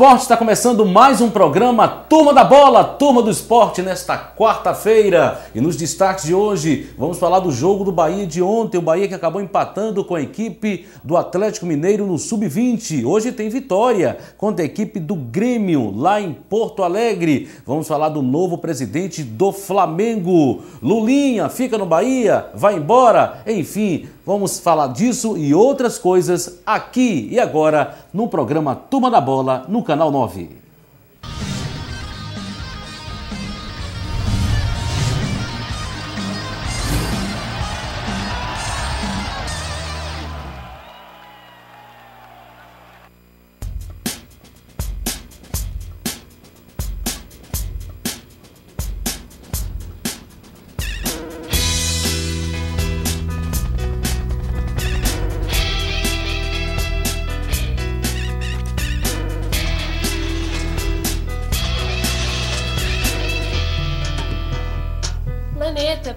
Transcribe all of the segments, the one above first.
Esporte, está começando mais um programa Turma da Bola, Turma do Esporte, nesta quarta-feira. E nos destaques de hoje, vamos falar do jogo do Bahia de ontem. O Bahia que acabou empatando com a equipe do Atlético Mineiro no Sub-20. Hoje tem vitória contra a equipe do Grêmio, lá em Porto Alegre. Vamos falar do novo presidente do Flamengo. Lulinha fica no Bahia, vai embora, enfim... Vamos falar disso e outras coisas aqui e agora no programa Turma da Bola, no Canal 9.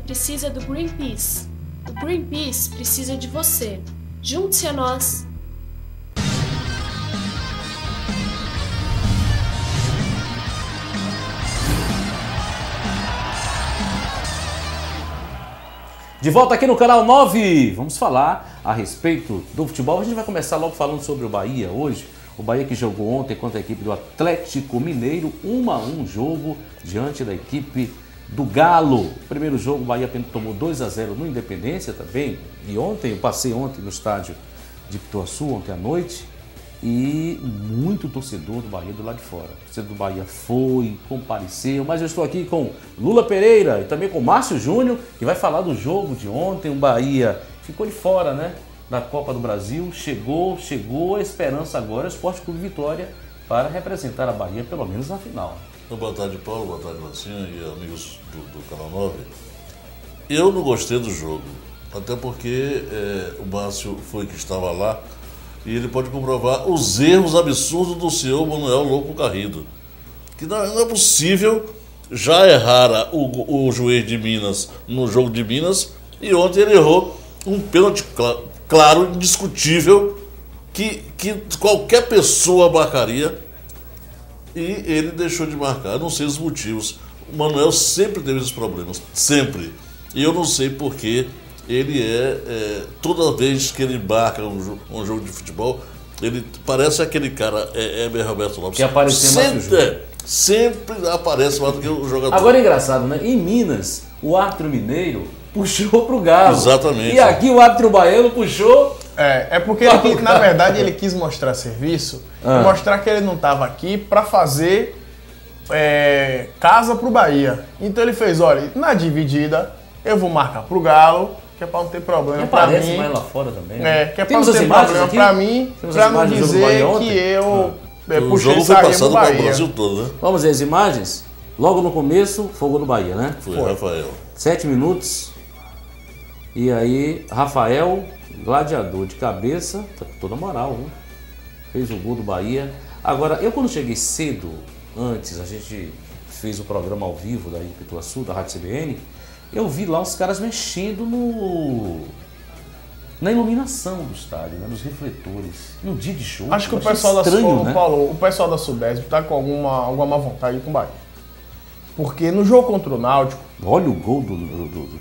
Precisa do Greenpeace. O Greenpeace precisa de você. Junte-se a nós. De volta aqui no Canal 9, vamos falar a respeito do futebol. A gente vai começar logo falando sobre o Bahia hoje. O Bahia que jogou ontem contra a equipe do Atlético Mineiro, 1-1 jogo diante da equipe do Galo. Primeiro jogo, o Bahia tomou 2-0 no Independência também. E ontem, eu passei ontem no estádio de Pituaçu, ontem à noite, e muito torcedor do Bahia do lado de fora. O torcedor do Bahia foi, compareceu, mas eu estou aqui com Lula Pereira e também com Márcio Júnior, que vai falar do jogo de ontem. O Bahia ficou de fora, né, da Copa do Brasil, chegou a esperança agora, o Sport Clube Vitória, para representar a Bahia, pelo menos na final. Boa tarde, Paulo, boa tarde, Marcinho e amigos do Canal 9. Eu não gostei do jogo, até porque o Márcio foi que estava lá e ele pode comprovar os erros absurdos do senhor Manuel Louco Garrido. Que não é possível, já errara o juiz de Minas no jogo de Minas e ontem ele errou um pênalti claro, indiscutível, que qualquer pessoa marcaria. E ele deixou de marcar, não sei os motivos. O Manuel sempre teve esses problemas, sempre. E eu não sei porque ele toda vez que ele marca um jogo de futebol, ele parece aquele cara, Roberto Lopes. Que apareceu mais no jogo. Sempre aparece mais do que o jogador. Agora é engraçado, né? Em Minas, o árbitro mineiro puxou pro Galo. Exatamente. E aqui o árbitro baiano puxou... É porque na verdade ele quis mostrar serviço, mostrar que ele não estava aqui para fazer casa pro Bahia. Então ele fez, olha, na dividida eu vou marcar pro Galo, que é para não ter problema para mim. Aparece mais lá fora também. Né? Que é para não ter problema para mim, para não dizer que eu puxei sardinha pro Bahia. Brasil todo, né? Vamos ver as imagens? Logo no começo, fogo no Bahia, né? Foi. Rafael. 7 minutos. E aí, Rafael... Gladiador de cabeça, tá com toda moral, viu? Fez o gol do Bahia. Agora, eu quando cheguei cedo, antes, a gente fez o programa ao vivo da Pituaçu, da Rádio CBN, eu vi lá os caras mexendo na iluminação do estádio, né? Nos refletores. No dia de jogo. Acho que o pessoal o pessoal da Sudesp tá com alguma má vontade com o Bahia. Porque no jogo contra o Náutico... Olha o gol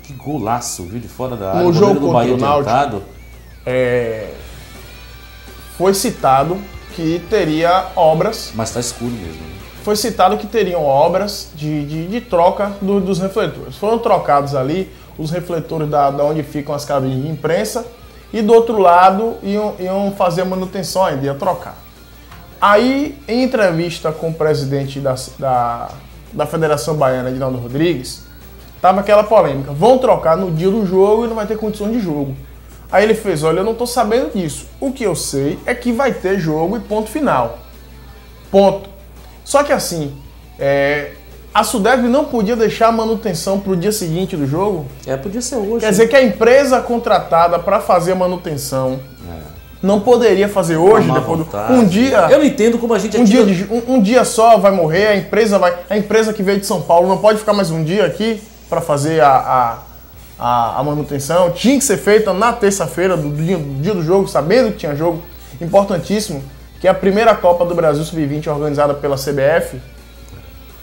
que golaço, viu? De fora da área. No jogo do contra Bahia o Náutico, foi citado que teria obras... Mas tá escuro mesmo. Né? Foi citado que teriam obras de troca dos refletores. Foram trocados ali os refletores da onde ficam as cabines de imprensa e do outro lado iam fazer a manutenção ainda, ia trocar. Aí, em entrevista com o presidente da Federação Baiana, Edinaldo Rodrigues, tava aquela polêmica. Vão trocar no dia do jogo e não vai ter condições de jogo. Aí ele fez, olha, eu não tô sabendo disso. O que eu sei é que vai ter jogo e ponto final. Ponto. Só que assim, a Sudesp não podia deixar a manutenção pro dia seguinte do jogo? Podia ser hoje. Quer dizer que a empresa contratada para fazer a manutenção não poderia fazer hoje, depois um dia. Eu não entendo como a gente um dia só vai morrer, a empresa que veio de São Paulo não pode ficar mais um dia aqui para fazer a manutenção. Tinha que ser feita na terça-feira do dia do jogo, sabendo que tinha jogo importantíssimo, que é a primeira Copa do Brasil Sub-20 organizada pela CBF.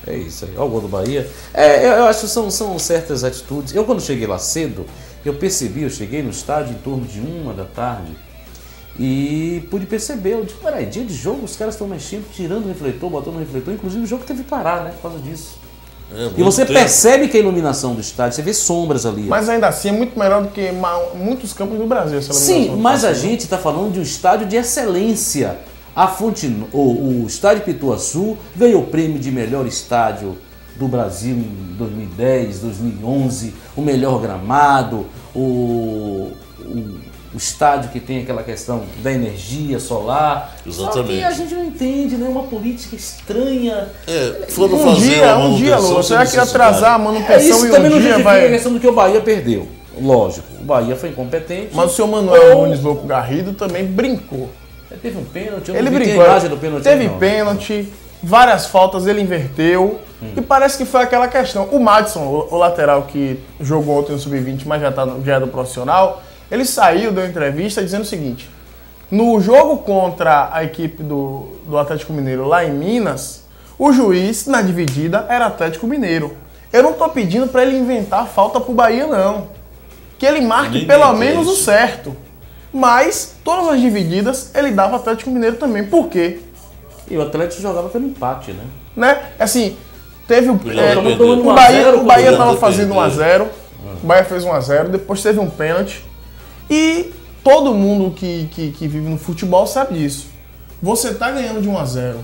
É isso aí, olha o gol do Bahia. Eu acho que são certas atitudes. Eu, quando cheguei lá cedo, eu cheguei no estádio em torno de 1 da tarde e pude perceber, eu digo, peraí, dia de jogo, os caras estão mexendo, tirando o refletor, botando o refletor, inclusive o jogo teve que parar, né, por causa disso. E você percebe que a iluminação do estádio, você vê sombras ali. Mas ainda assim é muito melhor do que muitos campos do Brasil. Essa sim, mas a gente está falando de um estádio de excelência. O estádio Pituaçu ganhou o prêmio de melhor estádio do Brasil em 2010, 2011, o melhor gramado, o estádio que tem aquela questão da energia solar. Exatamente. Só que a gente não entende, né? Uma política estranha. Foram fazer um dia, Lula, será que atrasar a manutenção isso e também um não dia justifica vai... a questão do que o Bahia perdeu. Lógico, o Bahia foi incompetente. Mas o senhor Manuel Nunes Louco Garrido também brincou. Teve um pênalti, eu ele não vi brincou. a imagem do pênalti. Teve pênalti, várias faltas, ele inverteu. E parece que foi aquela questão. O Madison, o lateral que jogou ontem no Sub-20, mas já é do profissional, ele saiu, deu entrevista dizendo o seguinte: no jogo contra a equipe do Atlético Mineiro lá em Minas, o juiz, na dividida, era Atlético Mineiro. Eu não tô pedindo para ele inventar falta pro Bahia, não. Que ele marque pelo menos o certo. Mas todas as divididas ele dava Atlético Mineiro também. Por quê? E o Atlético jogava pelo empate, né? Assim, teve o o Bahia estava fazendo 1-0. O Bahia fez 1-0, depois teve um pênalti. E todo mundo que vive no futebol sabe disso. Você tá ganhando de 1-0,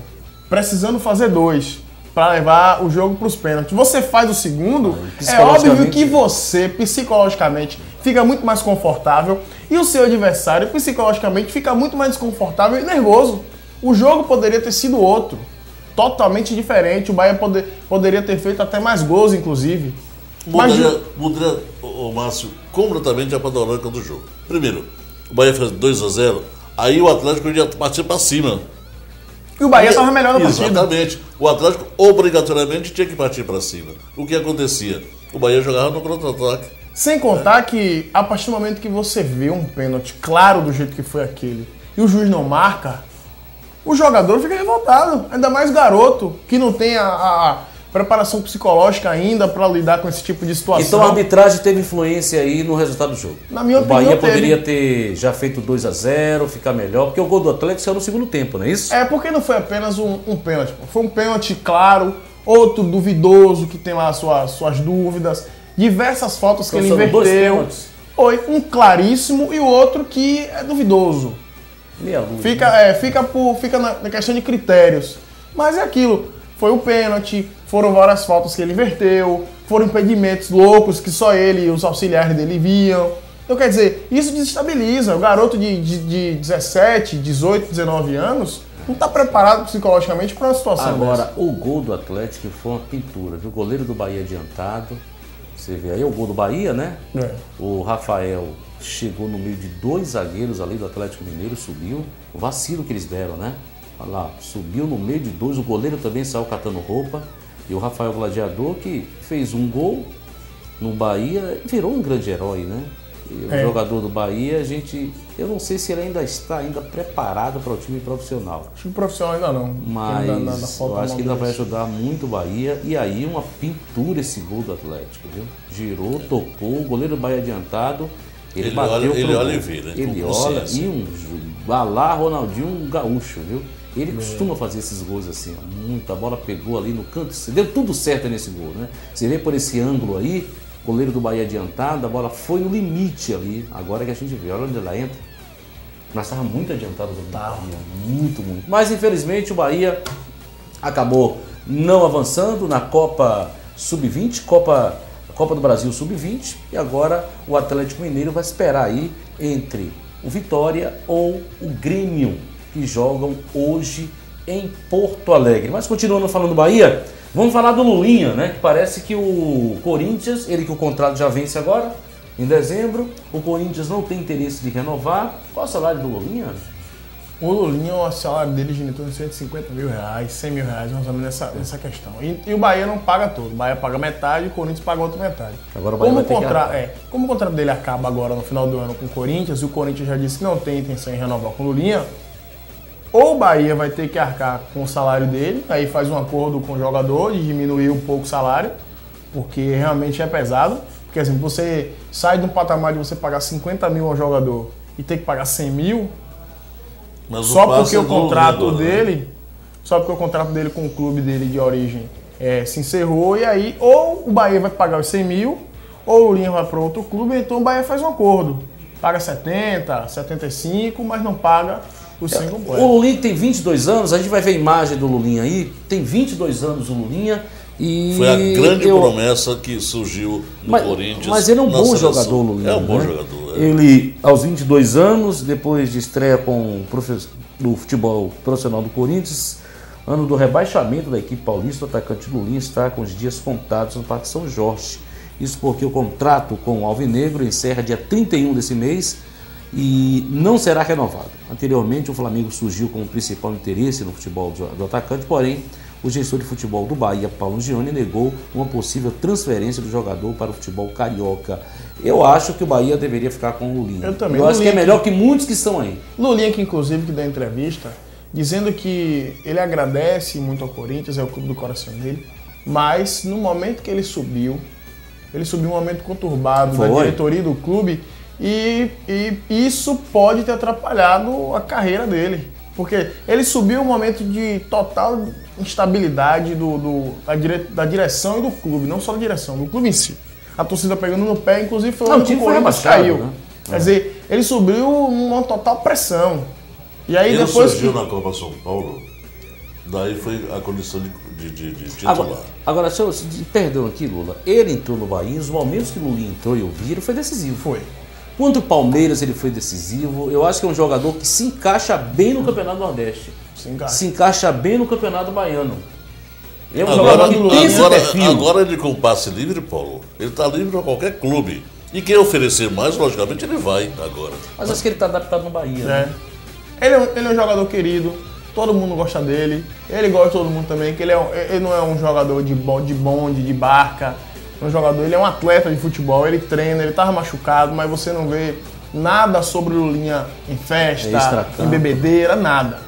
precisando fazer 2 para levar o jogo para os pênaltis. Você faz o segundo, é óbvio que você, psicologicamente, fica muito mais confortável e o seu adversário, psicologicamente, fica muito mais desconfortável e nervoso. O jogo poderia ter sido outro, totalmente diferente. O Bahia poderia ter feito até mais gols, inclusive. Mudaria, o Márcio, completamente a panorâmica do jogo. Primeiro, o Bahia fez 2-0, aí o Atlético ia partir para cima. E o Bahia estava melhor na partida. Exatamente. O Atlético obrigatoriamente tinha que partir para cima. O que acontecia? O Bahia jogava no contra-ataque. Sem contar que, a partir do momento que você vê um pênalti claro do jeito que foi aquele, e o juiz não marca, o jogador fica revoltado. Ainda mais garoto, que não tem a preparação psicológica ainda para lidar com esse tipo de situação. Então a arbitragem teve influência aí no resultado do jogo. Na minha opinião, o Bahia poderia ter já feito 2-0, ficar melhor, porque o gol do Atlético saiu no segundo tempo, não é isso? Porque não foi apenas um pênalti. Foi um pênalti claro, outro duvidoso, que tem lá suas dúvidas, diversas faltas que ele inverteu. Foi um claríssimo e o outro que é duvidoso. Fica na questão de critérios. Mas é aquilo. Foi o pênalti, foram várias faltas que ele inverteu, foram impedimentos loucos que só ele e os auxiliares dele viam. Então, quer dizer, isso desestabiliza. O garoto de 17, 18, 19 anos não está preparado psicologicamente para uma situação Agora, dessa. o gol do Atlético foi uma pintura, viu? O goleiro do Bahia adiantado. Você vê aí o gol do Bahia, né? O Rafael chegou no meio de 2 zagueiros ali do Atlético Mineiro, subiu. O vacilo que eles deram, né? Olha lá, subiu no meio de 2, o goleiro também saiu catando roupa. E o Rafael Gladiador, que fez um gol no Bahia, virou um grande herói, né? E o jogador do Bahia, eu não sei se ele ainda está preparado para o time profissional. Acho que profissional ainda não. Mas eu acho que ainda vai ajudar muito o Bahia. E aí uma pintura esse gol do Atlético, viu? Girou, tocou, o goleiro do Bahia adiantado. Ele bateu ele olha e vira. Ele olha e lá Ronaldinho, um gaúcho, viu? Ele costuma fazer esses gols assim, ó, a bola pegou ali no canto, deu tudo certo nesse gol, né? Você vê por esse ângulo aí, o goleiro do Bahia adiantado, a bola foi no limite ali, agora que a gente vê, olha onde ela entra. Nós estávamos muito adiantados do Bahia, muito. Mas infelizmente o Bahia acabou não avançando na Copa Sub-20, Copa do Brasil Sub-20, e agora o Atlético Mineiro vai esperar aí entre o Vitória ou o Grêmio, que jogam hoje em Porto Alegre. Mas continuando falando do Bahia, vamos falar do Lulinha, né? Que parece que o Corinthians, que o contrato já vence agora, em dezembro, o Corinthians não tem interesse de renovar. Qual é o salário do Lulinha? O Lulinha, o salário dele gira em torno de 150 mil reais, 100 mil reais, mais ou menos nessa questão. E o Bahia não paga todo. O Bahia paga metade e o Corinthians paga outra metade. Agora o Bahia como o contrato dele acaba agora no final do ano com o Corinthians, e o Corinthians já disse que não tem intenção em renovar com o Lulinha, ou o Bahia vai ter que arcar com o salário dele, aí faz um acordo com o jogador de diminuir um pouco o salário, porque realmente é pesado. Porque assim, você sai de um patamar de você pagar 50 mil ao jogador e ter que pagar 100 mil, Mas só porque passe o contrato agora, né? dele, só porque o contrato dele com o clube dele de origem se encerrou, e aí ou o Bahia vai pagar os 100 mil, ou o Lulinha vai para outro clube, então o Bahia faz um acordo. Paga 70, 75, mas não paga os 100 completos. O Lulinha tem 22 anos, a gente vai ver a imagem do Lulinha aí, tem 22 anos o Lulinha. E foi a grande promessa que surgiu no Corinthians. Mas ele é um bom jogador, Lulinha. É um bom né? jogador. É. Ele, aos 22 anos, depois de estreia do futebol profissional do Corinthians, ano do rebaixamento da equipe paulista, o atacante Lulinha está com os dias contados no Parque São Jorge. Isso porque o contrato com o Alvinegro encerra dia 31 desse mês e não será renovado. Anteriormente, o Flamengo surgiu como principal interesse no futebol do atacante, porém, o gestor de futebol do Bahia, Paulo Gione, negou uma possível transferência do jogador para o futebol carioca. Eu acho que o Bahia deveria ficar com o Lulinha. Eu também. Eu acho que é melhor que muitos que estão aí. Lulinha, que inclusive que deu entrevista, dizendo que ele agradece muito ao Corinthians, é o clube do coração dele, mas no momento que ele subiu um momento conturbado da diretoria do clube e isso pode ter atrapalhado a carreira dele. Porque ele subiu um momento de total instabilidade da direção e do clube, não só da direção, do clube em si. A torcida pegando no pé, inclusive foi onde o Corinthians caiu. Né? Quer dizer, ele subiu uma total pressão. E aí ele depois surgiu na Copa São Paulo, daí foi a condição de titular. Agora, perdão aqui, Lula, ele entrou no Bahia, os momentos que o Lulinha entrou e eu vi, ele foi decisivo. Foi. Contra o Palmeiras ele foi decisivo. Eu acho que é um jogador que se encaixa bem no Campeonato Nordeste. Se encaixa bem no Campeonato Baiano. É um jogador que tem esse perfil. Agora ele com passe livre, Paulo, ele está livre para qualquer clube. E quem oferecer mais, logicamente, ele vai agora. Mas acho que ele está adaptado no Bahia. Né? Ele é um jogador querido, todo mundo gosta dele. Ele gosta de todo mundo também, que ele não é um jogador de bonde, de barca. Um jogador, ele é um atleta de futebol, ele treina, ele estava machucado, mas você não vê nada sobre o Lulinha em festa, em bebedeira, nada.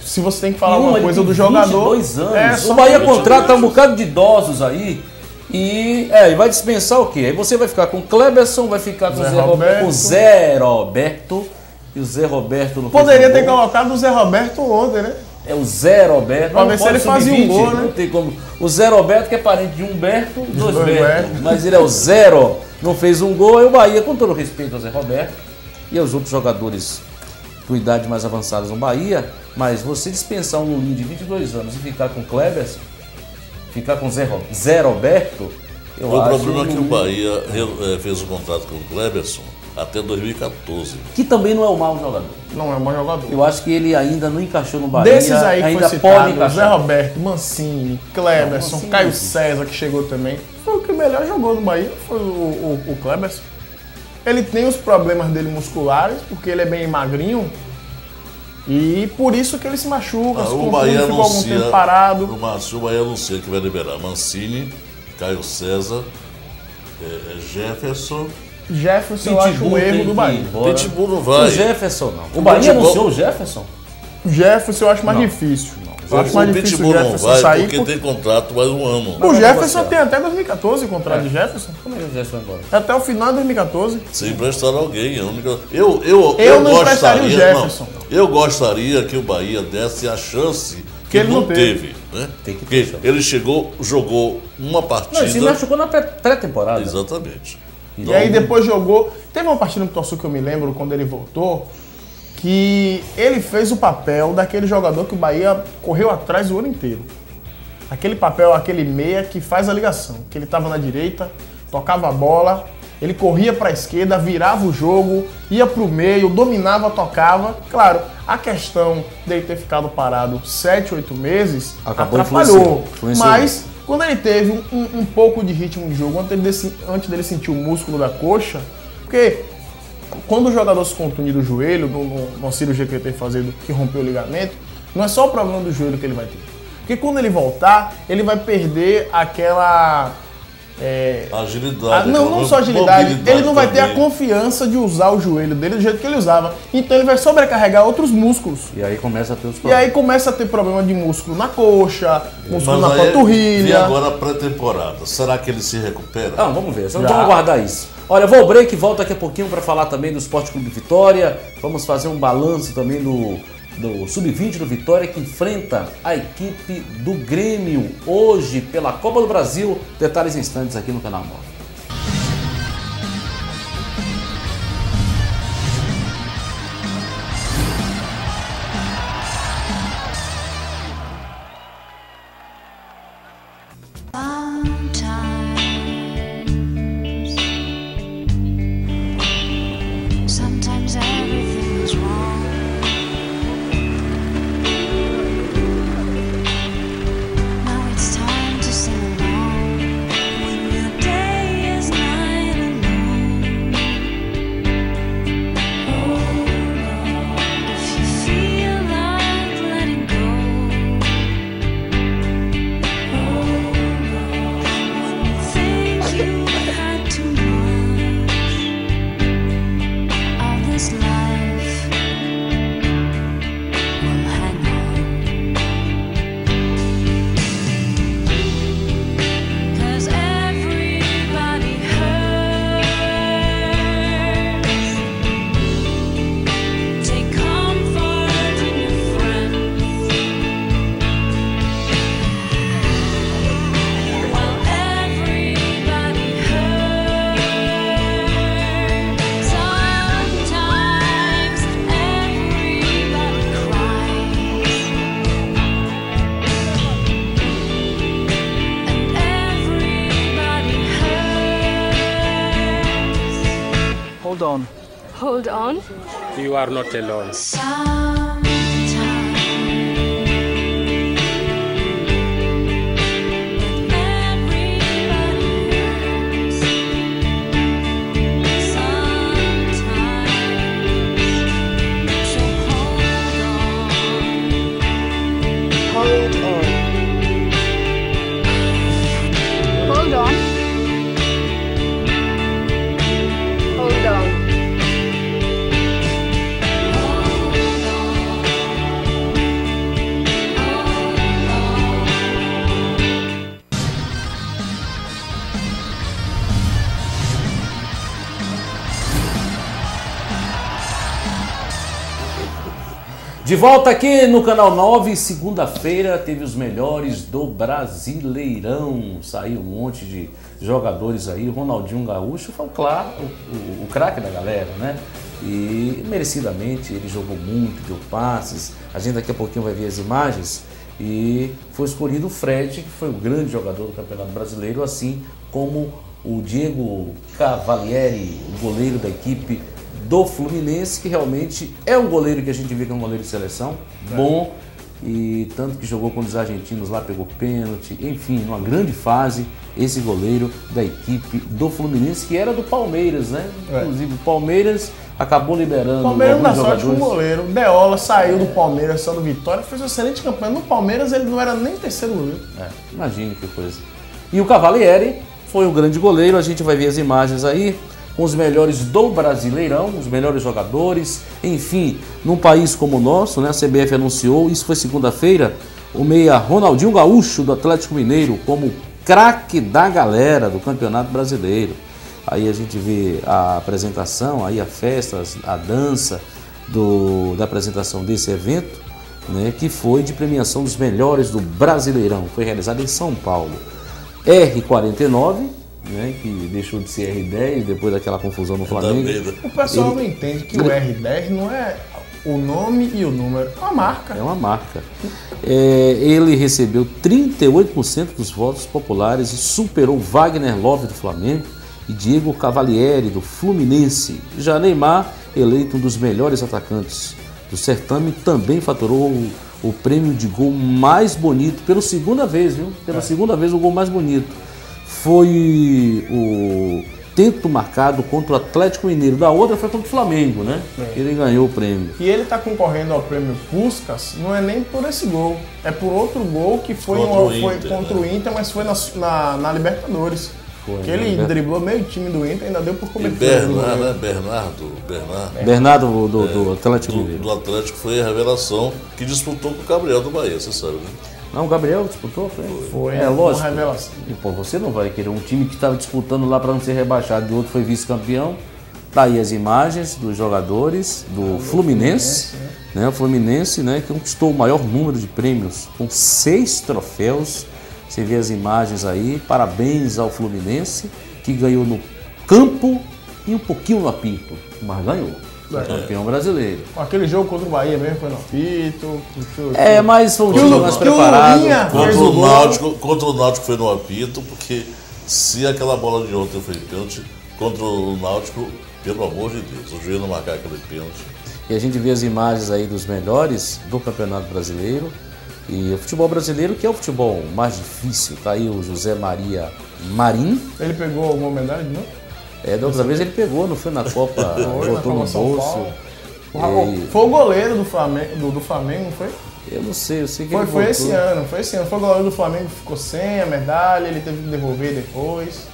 Se você tem que falar alguma coisa do jogador... 22 anos. O Bahia contrata um bocado de idosos aí e vai dispensar o quê? Aí você vai ficar com o Kleberson, vai ficar com o Zé Roberto. E o Zé Roberto não poderia ter colocado o Zé Roberto ontem, né? É o Zé Roberto. Pra ver se ele fazia um gol, né? Não tem como. O Zé Roberto, que é parente de Humberto, dos Berto. Mas ele é o Zero, não fez um gol. Aí o Bahia, com todo respeito ao Zé Roberto e aos outros jogadores com idade mais avançadas no Bahia, mas você dispensar um Lulinha de 22 anos e ficar com o Kleberson, ficar com o Zé Roberto, eu acho... O problema é que o Bahia fez um contrato com o Kleberson até 2014. Que também não é um mau jogador. Não é um mau jogador. Eu acho que ele ainda não encaixou no Bahia. Desses aí que ainda foi pode citado, Zé Roberto, Mancini, Kleberson, Caio César, que chegou também. Foi o que melhor jogou no Bahia, foi o Kleberson. Ele tem os problemas dele musculares, porque ele é bem magrinho. E por isso que ele se machuca, o Bahia ficou algum tempo parado. O Bahia anuncia que vai liberar Mancini, Caio César, Jefferson, eu acho um erro do Bahia. Pitbull não vai. O Jefferson não. O Bahia anunciou o Jefferson? Jefferson eu acho mais difícil. Eu acho mais difícil o Jefferson não vai sair porque tem contrato mais um ano. O Jefferson tem até 2014 o contrato de Jefferson. Como é que o Jefferson vai embora? Até o final de 2014. Se emprestar alguém. Eu não emprestaria o Jefferson. Eu gostaria que o Bahia desse a chance que ele não teve. Né? Porque ele jogou uma partida... Não, ele se machucou na pré-temporada. Exatamente. E aí depois jogou... Teve uma partida no Tuaçu que eu me lembro, quando ele voltou, que ele fez o papel daquele jogador que o Bahia correu atrás o ano inteiro. Aquele papel, aquele meia que faz a ligação. Que ele estava na direita, tocava a bola, ele corria para a esquerda, virava o jogo, ia para o meio, dominava, tocava. Claro, a questão dele ter ficado parado 7, 8 meses atrapalhou. Mas... quando ele teve um pouco de ritmo de jogo, antes dele sentir o músculo da coxa, porque quando o jogador se contunde do joelho, numa cirurgia que ele teve que fazer, que rompeu o ligamento, não é só o problema do joelho que ele vai ter. Porque quando ele voltar, ele vai perder aquela Agilidade. Não só agilidade, ele não vai ter a confiança de usar o joelho dele do jeito que ele usava. Então ele vai sobrecarregar outros músculos. E aí começa a ter os E problemas. aí começa a ter problema de músculo na coxa, músculo na panturrilha. E agora a pré-temporada, será que ele se recupera? Não, vamos ver, vamos aguardar isso. Olha, vou ao break e volto daqui a pouquinho para falar também do Esporte Clube Vitória. Vamos fazer um balanço também do Sub-20 do Vitória, que enfrenta a equipe do Grêmio hoje pela Copa do Brasil. Detalhes em instantes aqui no Canal 9. Sometimes everything is wrong. Now it's time to sing along. When your day is night alone. Hold on, if you feel like letting go. Hold on, when you think you've had too much of this life, well, hang on, 'cause everybody hurts. Take comfort in your friends. Well, everybody hurts. Sometimes everybody cries, and everybody hurts. Hold on. Hold on. You are not alone. Sometimes everybody hurts. Sometimes, so hold on. Hold on. Hold on. Hold on. De volta aqui no Canal 9, segunda-feira teve os melhores do Brasileirão. Saiu um monte de jogadores aí. Ronaldinho Gaúcho foi, claro, o craque da galera, né? E merecidamente ele jogou muito, deu passes. A gente daqui a pouquinho vai ver as imagens. E foi escolhido o Fred, que foi o grande jogador do Campeonato Brasileiro, assim como o Diego Cavalieri, o goleiro da equipe do Fluminense, que realmente é um goleiro que a gente vê que é um goleiro de seleção, bom, e tanto que jogou contra os argentinos lá, pegou pênalti, enfim, numa grande fase, esse goleiro da equipe do Fluminense, que era do Palmeiras, né? Inclusive o Palmeiras acabou liberando O Palmeiras alguns dá sorte com o jogadores. goleiro. Deola saiu do Palmeiras, saiu do Vitória, fez uma excelente campanha. No Palmeiras ele não era nem terceiro goleiro. Imagine que coisa. E o Cavalieri foi o grande goleiro, a gente vai ver as imagens aí, com os melhores do Brasileirão, os melhores jogadores, enfim, num país como o nosso, né, a CBF anunciou, isso foi segunda-feira, o meia Ronaldinho Gaúcho do Atlético Mineiro como craque da galera do Campeonato Brasileiro. Aí a gente vê a apresentação, aí a festa, a dança da apresentação desse evento, né, que foi de premiação dos melhores do Brasileirão, foi realizado em São Paulo. R49, né, que deixou de ser R10 depois daquela confusão no Flamengo. O pessoal não entende que o R10 não é o nome e o número, é uma marca. É uma marca. Ele recebeu 38% dos votos populares e superou Wagner Love do Flamengo e Diego Cavalieri do Fluminense. Já Neymar, eleito um dos melhores atacantes do certame, também faturou o prêmio de gol mais bonito pela segunda vez, viu? Pela segunda vez o gol mais bonito. Foi o tento marcado contra o Atlético Mineiro. Da outra foi contra o Flamengo, né? Ele ganhou o prêmio. E ele está concorrendo ao prêmio Puskás, não é nem por esse gol, é por outro gol que foi Contra o foi Inter, contra o Inter, mas foi na Libertadores. Porque ele driblou meio time do Inter e ainda deu por E cobertura. Bernardo, Bernardo do Atlético Mineiro. do Atlético foi a revelação que disputou com o Gabriel do Bahia, você sabe, né? Não, o Gabriel disputou? Foi É uma lógico. revelação. E, pô, você não vai querer um time que estava disputando lá para não ser rebaixado e o outro foi vice-campeão. Tá aí as imagens dos jogadores do Fluminense, né? O Fluminense, né, que conquistou o maior número de prêmios, com 6 troféus. Você vê as imagens aí. Parabéns ao Fluminense, que ganhou no campo e um pouquinho no apito, mas ganhou. Foi campeão brasileiro. Aquele jogo contra o Bahia mesmo foi no apito. Mas foi um time mais preparado. Lulinha fez Contra o o gol. Náutico foi no apito, porque se aquela bola de ontem foi pênalti, contra o Náutico, pelo amor de Deus, o juiz não marcar aquele pênalti. E a gente vê as imagens aí dos melhores do Campeonato Brasileiro. E o futebol brasileiro, que é o futebol mais difícil. Tá aí o José Maria Marim. Ele pegou alguma medalha de novo? Da outra vez ele pegou, não foi na Copa, Foi na botou no Copa São bolso. Paulo. E- Foi o goleiro do Flamengo, não foi? Eu não sei, eu sei que Foi, ele foi voltou. esse ano, foi esse ano. Foi o goleiro do Flamengo que ficou sem a medalha, ele teve que devolver depois.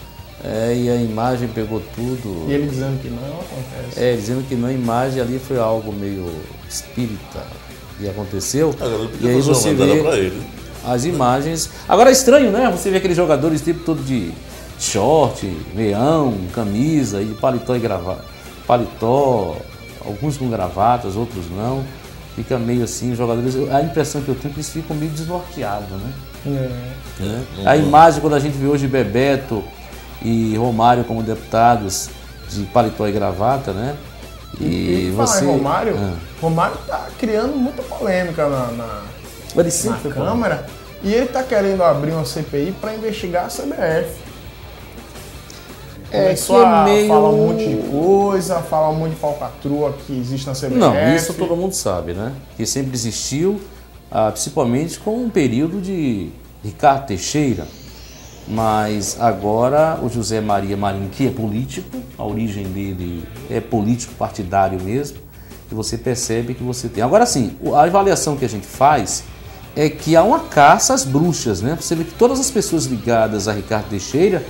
E a imagem pegou tudo. E ele dizendo que não acontece. Dizendo que na imagem ali foi algo meio espírita. E aconteceu. Agora ele E podia aí fazer uma você medalha vê pra ele. as imagens. Agora é estranho, né? Você vê aqueles jogadores tipo todo de short, meião, camisa e paletó e gravata. Paletó, alguns com gravatas, outros não. Fica meio assim, os jogadores. A impressão que eu tenho é que eles ficam meio desnorteados, né? Né? A imagem, quando a gente vê hoje Bebeto e Romário como deputados de paletó e gravata, né? E falar em Romário tá criando muita polêmica Ele na sempre foi Câmara e ele tá querendo abrir uma CPI para investigar a CBF. Começou que é a meio- falar um monte de coisa, falar um monte de falcatrua que existe na CBF. Não, isso todo mundo sabe, né? Que sempre existiu, principalmente com um período de Ricardo Teixeira. Mas agora o José Maria Marim, que é político, a origem dele é político partidário mesmo, e você percebe que você tem. Agora sim, a avaliação que a gente faz é que há uma caça às bruxas, né? Você vê que todas as pessoas ligadas a Ricardo Teixeira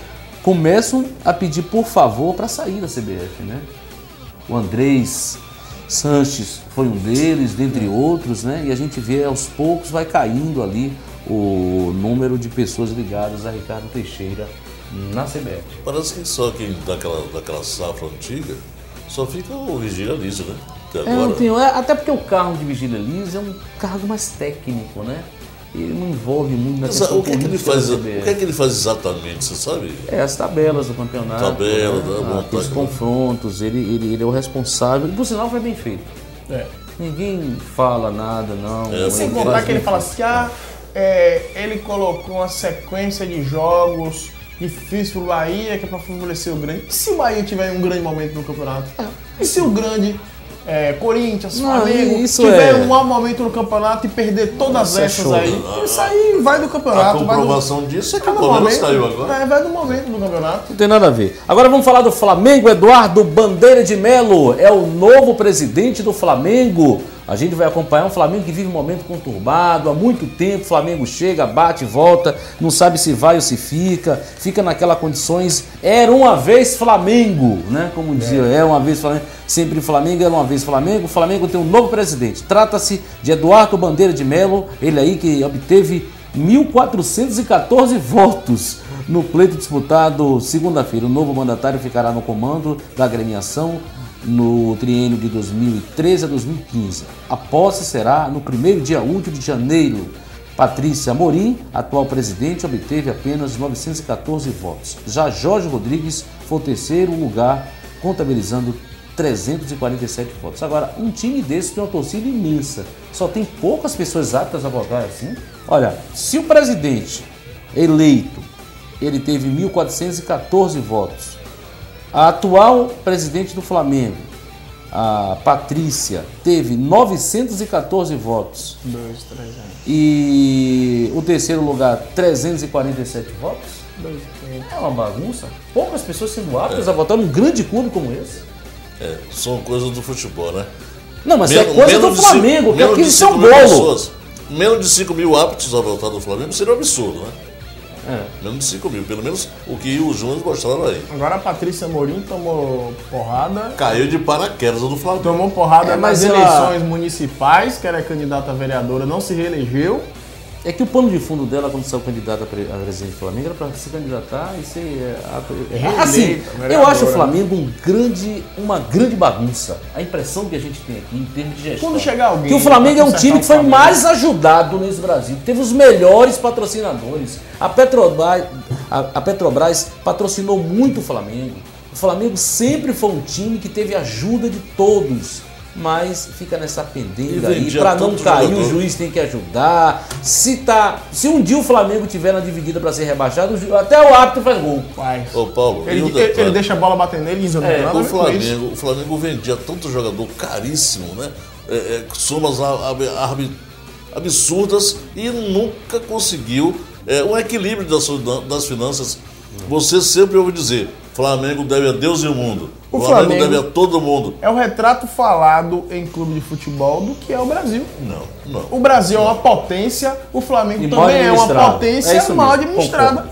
começam a pedir por favor para sair da CBF, né? O Andrés Sanches foi um deles, dentre outros, né? E a gente vê aos poucos vai caindo ali o número de pessoas ligadas a Ricardo Teixeira na CBF. Parece que só quem daquela safra antiga só fica o Vigília Lício, né? Até agora. Até porque o cargo de Vigília Liz é um cargo mais técnico, né? Ele não envolve muito na Mas questão o que é que ele política faz? da O CBF. que é que ele faz exatamente, você sabe? As tabelas do campeonato, Tabela, né? da Aqueles vontade, confrontos, ele é o responsável. E por sinal foi bem feito. É. Ninguém fala nada, não. Sem Ele contar faz que ele bem fala feito. assim, ele colocou uma sequência de jogos difíceis pro Bahia, que é pra favorecer o grande. E se o Bahia tiver um grande momento no campeonato? E se o grande Corinthians, Não, Flamengo, isso tiver é- um mau momento no campeonato e perder todas Isso é essas show. aí? Isso aí vai do A campeonato. comprovação disso é que vai o do Palmeiras momento, saiu agora. vai do momento do campeonato. Não tem nada a ver. Agora vamos falar do Flamengo. Eduardo Bandeira de Melo é o novo presidente do Flamengo. A gente vai acompanhar um Flamengo que vive um momento conturbado. Há muito tempo o Flamengo chega, bate, volta, não sabe se vai ou se fica naquelas condições. Era uma vez Flamengo, né? Como dizia, era uma vez Flamengo, sempre Flamengo, era uma vez Flamengo. O Flamengo tem um novo presidente. Trata-se de Eduardo Bandeira de Melo, ele aí que obteve 1.414 votos no pleito disputado segunda-feira. O novo mandatário ficará no comando da agremiação no triênio de 2013 a 2015. A posse será no primeiro dia útil de janeiro. Patrícia Amorim, atual presidente, obteve apenas 914 votos. Já Jorge Rodrigues foi o terceiro lugar, contabilizando 347 votos. Agora, um time desse tem uma torcida imensa. Só tem poucas pessoas aptas a votar assim. Olha, se o presidente eleito, ele teve 1.414 votos. A atual presidente do Flamengo, a Patrícia, teve 914 votos. 2, 3 anos. E o terceiro lugar, 347 votos. 2, 3. É uma bagunça. Poucas pessoas sendo aptas a votar num grande clube como esse. São coisas do futebol, né? Não, mas é coisa do Flamengo, que aqui em São Paulo. Menos de 5 mil aptos a votar do Flamengo seria um absurdo, né? Menos de 5 mil, pelo menos o que os júniores mostraram aí. Agora a Patrícia Morim tomou porrada. Caiu de paraquedas no Flamengo. Tomou porrada mas nas ela- eleições municipais, que era candidata a vereadora, não se reelegeu. É que o pano de fundo dela, quando saiu candidata a presidente do Flamengo, era para se candidatar e ser. Reeleita, Assim, eu vereadora. acho o Flamengo uma grande bagunça. A impressão que a gente tem aqui em termos de gestão. Quando chegar alguém Que o Flamengo é um pra time que foi consertar o mais ajudado nesse Brasil. Teve os melhores patrocinadores. A Petrobras patrocinou muito o Flamengo. O Flamengo sempre foi um time que teve ajuda de todos. Mas fica nessa pendenga E aí, vendia pra não tanto cair, o jogador. juiz tem que ajudar. Se um dia o Flamengo tiver na dividida pra ser rebaixado, até o árbitro faz gol. Faz. Ô Paulo, e o Ele detalhe? deixa a bola bater nele e não tem nada a O ver com isso. Flamengo vendia tanto jogador caríssimo, né? Somas absurdas e nunca conseguiu um equilíbrio das finanças. Você sempre ouve dizer, Flamengo deve a Deus e o mundo. O Flamengo Flamengo- deve a todo mundo. É o retrato falado em clube de futebol do que é o Brasil. Não. O Brasil é uma potência, o Flamengo E mal também é uma administrado. potência É isso mal mesmo, administrada.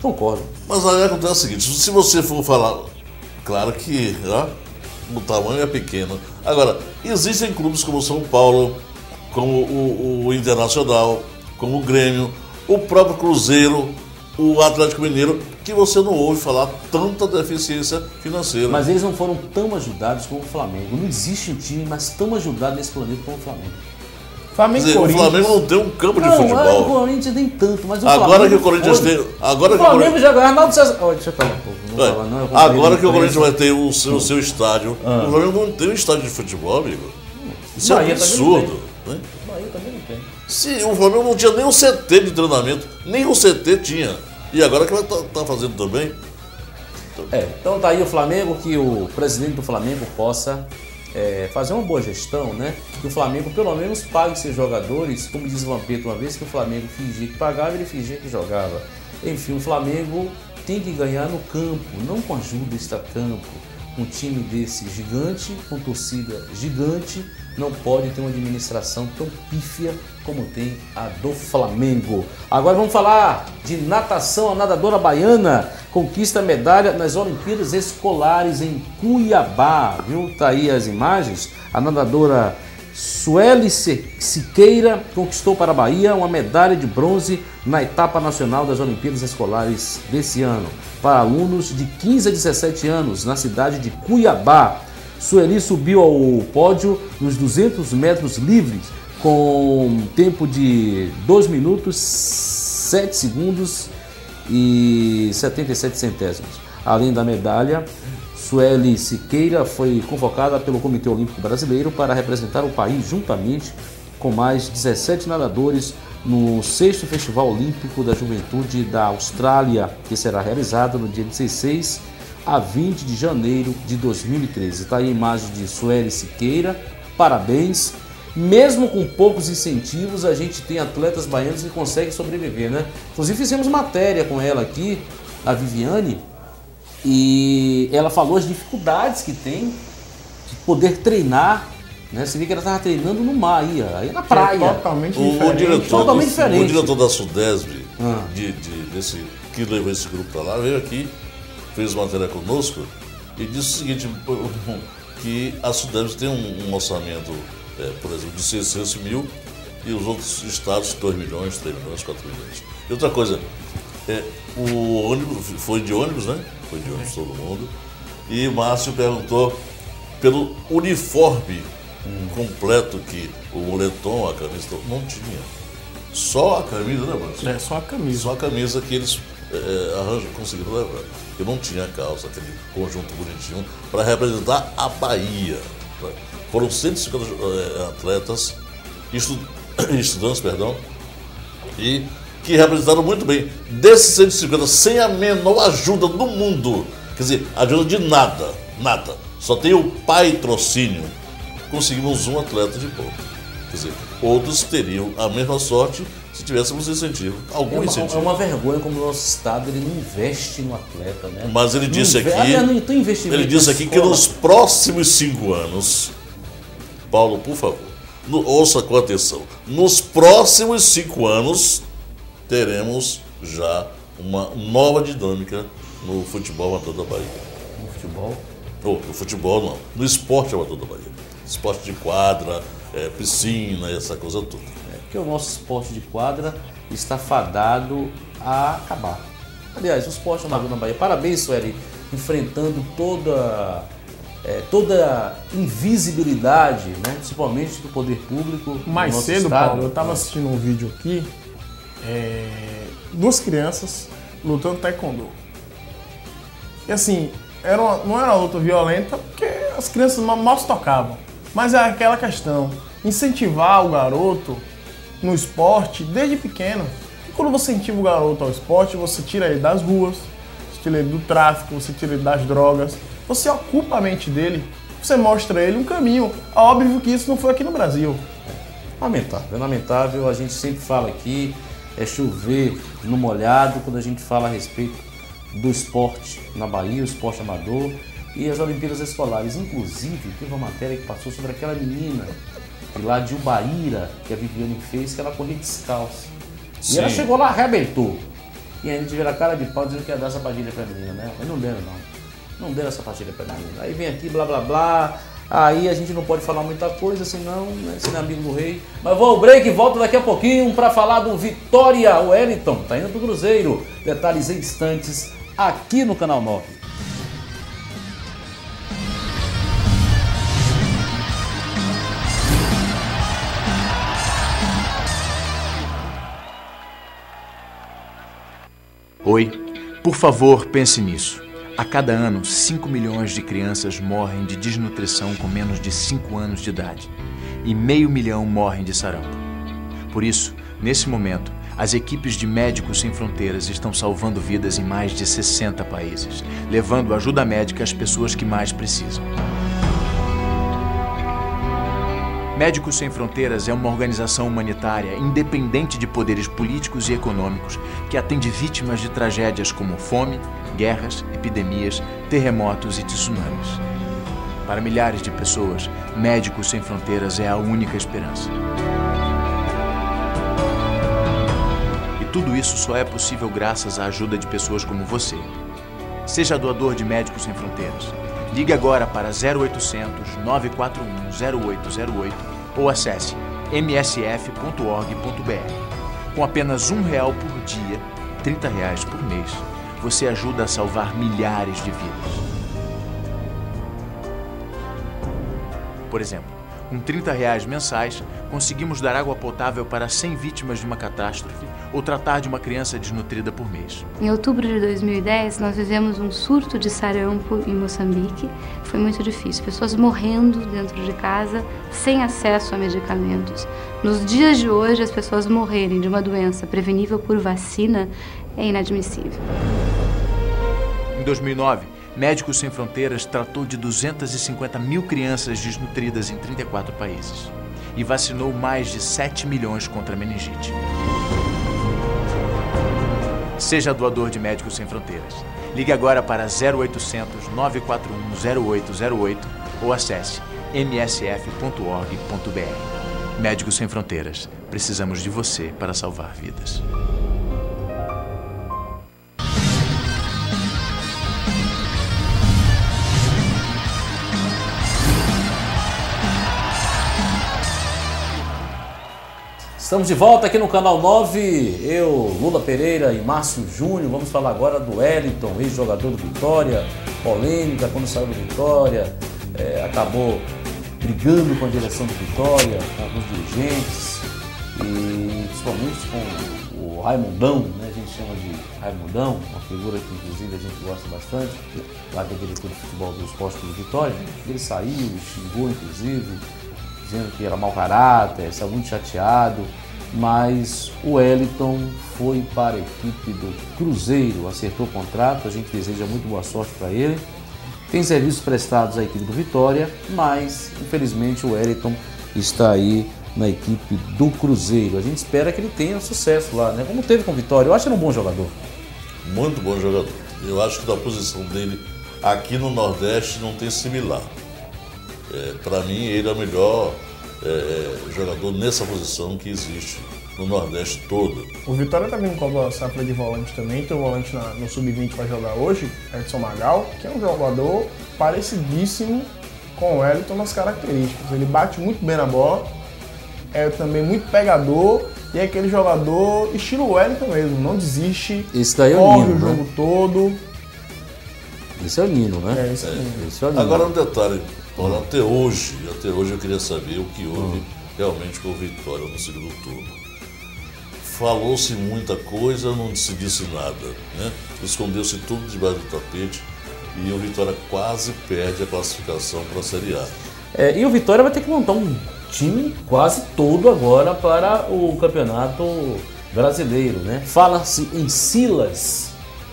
Concordo. Mas aí acontece o seguinte, se você for falar, claro que o tamanho é pequeno. Agora, existem clubes como o São Paulo, como o Internacional, como o Grêmio, o próprio Cruzeiro, o Atlético Mineiro, que você não ouve falar tanta deficiência financeira. Mas eles não foram tão ajudados como o Flamengo. Não existe um time mais tão ajudado nesse planeta como o Flamengo. Quer Flamengo e dizer, o Corinthians. Flamengo não tem um campo de o futebol. Corinthians nem tanto, mas o Agora Flamengo que o Corinthians foi. tem. Agora O que o Flamengo Corinthians. já ganhou. Arnaldo César. Deixa eu falar um pouco. Não vou falar, não. Eu acompanhei Agora que o na Corinthians imprensa. vai ter o seu estádio. O Flamengo não tem um estádio de futebol, amigo. Isso é um Bahia também absurdo. Né? Bahia também não tem. Se o Flamengo não tinha nem um CT de treinamento, nem um CT tinha. E agora que vai estar fazendo também. Então tá aí o Flamengo, que o presidente do Flamengo possa fazer uma boa gestão, né? Que o Flamengo pelo menos pague seus jogadores, como diz o Vampeta uma vez, que o Flamengo fingia que pagava, ele fingia que jogava. Enfim, o Flamengo tem que ganhar no campo, não com ajuda extra-campo. Um time desse gigante, com torcida gigante, não pode ter uma administração tão pífia como tem a do Flamengo. Agora vamos falar de natação. A nadadora baiana conquista medalha nas Olimpíadas Escolares em Cuiabá. Viu? Tá aí as imagens. A nadadora Sueli Siqueira conquistou para a Bahia uma medalha de bronze na etapa nacional das Olimpíadas Escolares desse ano, para alunos de 15 a 17 anos, na cidade de Cuiabá. Sueli subiu ao pódio nos 200 metros livres com um tempo de 2 minutos, 7 segundos e 77 centésimos. Além da medalha, Sueli Siqueira foi convocada pelo Comitê Olímpico Brasileiro para representar o país juntamente com mais 17 nadadores no 6º Festival Olímpico da Juventude da Austrália, que será realizado no dia 16 a 20 de janeiro de 2013. Está aí a imagem de Sueli Siqueira, parabéns. Mesmo com poucos incentivos, a gente tem atletas baianos que conseguem sobreviver, né? Inclusive fizemos matéria com ela aqui, a Viviane, e ela falou as dificuldades que tem de poder treinar, né? Você vê que ela estava treinando no mar, aí na praia. Totalmente O diferente. diretor, Totalmente diferente. o diretor da Sudesb, Ah. que levou esse grupo para lá, veio aqui, fez matéria conosco e disse o seguinte, que a Sudesb tem um orçamento, por exemplo, de 600 mil e os outros estados 2 milhões, 3 milhões, 4 milhões. E outra coisa, o ônibus, foi de ônibus, né? Foi de ônibus todo mundo. E Márcio perguntou pelo uniforme completo que o moletom, a camisa, não tinha. Só a camisa, né, Márcio? É só a camisa. Só a camisa que eles conseguiram levar. Eu não tinha calça, aquele conjunto bonitinho, para representar a Bahia. Né? Foram 150 atletas, estudantes, perdão, e que representaram muito bem. Desses 150, sem a menor ajuda do mundo, quer dizer, ajuda de nada, nada. Só tem o patrocínio. Conseguimos um atleta de pouco. Quer dizer, outros teriam a mesma sorte se tivéssemos incentivo, algum incentivo. É uma vergonha como o nosso estado ele não investe no atleta, né? Mas ele disse aqui, não tem investimento ele disse na aqui que escola. nos próximos 5 anos, Paulo, por favor, ouça com atenção, nos próximos 5 anos teremos já uma nova dinâmica no futebol amador da Bahia. No futebol? No futebol não, no esporte amador da Bahia. Esporte de quadra, piscina e essa coisa toda. Porque o nosso esporte de quadra está fadado a acabar. Aliás, o esporte amador na Bahia, parabéns, Sueli, enfrentando toda invisibilidade, né? Principalmente do poder público. Mais cedo, estado. Paulo, eu estava assistindo um vídeo aqui, duas crianças lutando taekwondo. E assim, não era uma luta violenta, porque as crianças mal se tocavam. Mas é aquela questão, incentivar o garoto no esporte desde pequeno. E quando você incentiva o garoto ao esporte, você tira ele das ruas, você tira ele do tráfico, você tira ele das drogas, você ocupa a mente dele, você mostra a ele um caminho. Óbvio que isso não foi aqui no Brasil. Lamentável, é lamentável. A gente sempre fala aqui, é chover no molhado quando a gente fala a respeito do esporte na Bahia, o esporte amador e as Olimpíadas Escolares. Inclusive, teve uma matéria que passou sobre aquela menina lá de Ubaíra, que a Viviane fez, que ela corria descalça. Sim. E ela chegou lá, arrebentou. E a gente vira a cara de pau dizendo que ia dar sapatilha pra menina, né? Mas não deram, não. Não deram sapatilha pra menina. Aí vem aqui, blá blá blá. Aí a gente não pode falar muita coisa, senão, né, você não é amigo do rei. Mas vou ao break e volto daqui a pouquinho para falar do Vitória. O Wellington tá indo pro Cruzeiro. Detalhes em instantes aqui no Canal 9. Oi, por favor, pense nisso. A cada ano, 5 milhões de crianças morrem de desnutrição com menos de 5 anos de idade. E 500 mil morrem de sarampo. Por isso, nesse momento, as equipes de Médicos Sem Fronteiras estão salvando vidas em mais de 60 países, levando ajuda médica às pessoas que mais precisam. Médicos Sem Fronteiras é uma organização humanitária independente de poderes políticos e econômicos que atende vítimas de tragédias como fome, guerras, epidemias, terremotos e tsunamis. Para milhares de pessoas, Médicos Sem Fronteiras é a única esperança. E tudo isso só é possível graças à ajuda de pessoas como você. Seja doador de Médicos Sem Fronteiras. Ligue agora para 0800 941 0808 ou acesse msf.org.br. Com apenas R$1 por dia, R$30 por mês, você ajuda a salvar milhares de vidas. Por exemplo, com R$30 mensais, conseguimos dar água potável para 100 vítimas de uma catástrofe ou tratar de uma criança desnutrida por mês. Em outubro de 2010, nós vivemos um surto de sarampo em Moçambique. Foi muito difícil, pessoas morrendo dentro de casa, sem acesso a medicamentos. Nos dias de hoje, as pessoas morrerem de uma doença prevenível por vacina é inadmissível. Em 2009, Médicos Sem Fronteiras tratou de 250 mil crianças desnutridas em 34 países e vacinou mais de 7 milhões contra a meningite. Seja doador de Médicos Sem Fronteiras. Ligue agora para 0800 941 0808 ou acesse msf.org.br. Médicos Sem Fronteiras. Precisamos de você para salvar vidas. Estamos de volta aqui no Canal 9, eu, Lula Pereira e Márcio Júnior. Vamos falar agora do Wellington, ex-jogador do Vitória, polêmica quando saiu do Vitória, acabou brigando com a direção do Vitória, com alguns dirigentes, e principalmente com o Raimundão, né? A gente chama de Raimundão, uma figura que inclusive a gente gosta bastante, lá que é diretor de futebol do Esporte do Vitória. Ele saiu, xingou inclusive, dizendo que era mau caráter, estava muito chateado, mas o Wellington foi para a equipe do Cruzeiro, acertou o contrato, a gente deseja muito boa sorte para ele. Tem serviços prestados à equipe do Vitória, mas infelizmente o Wellington está aí na equipe do Cruzeiro. A gente espera que ele tenha sucesso lá, né? Como teve com o Vitória. Eu acho ele um bom jogador. Muito bom jogador. Eu acho que da posição dele aqui no Nordeste não tem similar. Para mim, ele é o melhor jogador nessa posição que existe no Nordeste todo. O Vitória também colocou a safra de volante também. Tem um volante no Sub-20 vai jogar hoje, Edson Magal, que é um jogador parecidíssimo com o Wellington nas características. Ele bate muito bem na bola, é também muito pegador e é aquele jogador estilo Wellington mesmo, não desiste, Esse daí é o corre Nino, o jogo né? todo. Esse é o Nino, né? É, isso aí. Esse é o Nino. Agora um detalhe, Paulo, até hoje eu queria saber o que houve realmente com o Vitória no segundo turno. Falou-se muita coisa, não se disse nada, né? Escondeu-se tudo debaixo do tapete e o Vitória quase perde a classificação para a Série A. E o Vitória vai ter que montar um time quase todo agora para o Campeonato Brasileiro, né? Fala-se em Silas